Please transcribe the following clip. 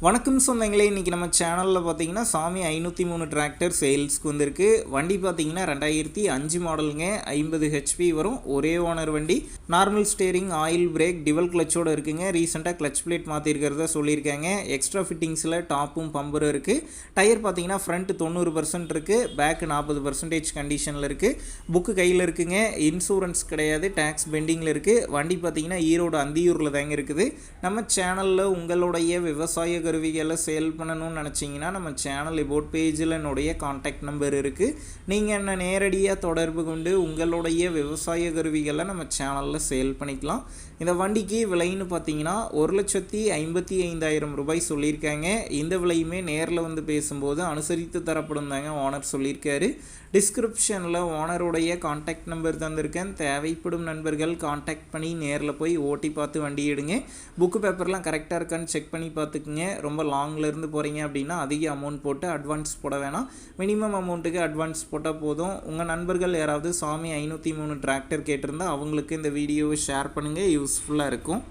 வணக்கம் சொந்தங்களே, இன்றைக்கி நம்ம சேனலில் பார்த்தீங்கன்னா சாமி 503 டிராக்டர் சேல்ஸ்க்கு வந்திருக்கு. வண்டி பார்த்தீங்கன்னா 2005 மாடலுங்க, 50 ஹெச்பி வரும், ஒரே ஓனர் வண்டி. நார்மல் ஸ்டேரிங், ஆயில் பிரேக், டிவல் கிளச்சோடு இருக்குங்க. ரீசெண்டாக கிளச் பிளேட் மாற்றிருக்கிறதா சொல்லியிருக்காங்க. எக்ஸ்ட்ரா ஃபிட்டிங்ஸில் டாப்பும் பம்பரும் இருக்குது. டயர் பார்த்தீங்கன்னா ஃப்ரண்ட் 90% இருக்குது, பேக் 40% கண்டிஷனில் இருக்குது. புக்கு கையில் இருக்குங்க. இன்சூரன்ஸ் கிடையாது, டேக்ஸ் பெண்டிங்கில் இருக்குது. வண்டி பார்த்தீங்கன்னா ஈரோடு அந்தியூரில் தாங்க இருக்குது. நம்ம சேனலில் உங்களுடைய விவசாய கருவிகளை சேல் பண்ணணும்னு நினச்சிங்கன்னா நம்ம சேனல் எபோட் பேஜில் என்னுடைய கான்டாக்ட் நம்பர் இருக்குது. நீங்கள் என்ன நேரடியாக தொடர்பு கொண்டு உங்களுடைய விவசாய கருவிகளை நம்ம சேனலில் சேல் பண்ணிக்கலாம். இந்த வண்டிக்கு விலைன்னு பார்த்தீங்கன்னா 1,55,000 ரூபாய் சொல்லியிருக்காங்க. இந்த விலையுமே நேரில் வந்து பேசும்போது அனுசரித்து தரப்படும் தாங்க ஓனர் சொல்லியிருக்காரு. டிஸ்கிரிப்ஷனில் ஓனருடைய கான்டாக்ட் நம்பர் தந்திருக்கேன். தேவைப்படும் நண்பர்கள் கான்டாக்ட் பண்ணி நேரில் போய் ஓட்டி பார்த்து வண்டி எடுங்க. புக்கு பேப்பர்லாம் கரெக்டாக இருக்கான்னு செக் பண்ணி பார்த்துக்குங்க. ரொம்ப லாங்கில் இருந்து போகிறீங்க அப்படின்னா அதிக அமௌண்ட் போட்டு அட்வான்ஸ் போட வேணாம். மினிமம் அமௌண்ட்டுக்கு அட்வான்ஸ் போட்டால் போதும். உங்கள் நண்பர்கள் யாராவது சாமி 503 டிராக்டர் கேட்டிருந்தால் அவங்களுக்கு இந்த வீடியோவை ஷேர் பண்ணுங்கள், யூஸ்ஃபுல்லாக இருக்கும்.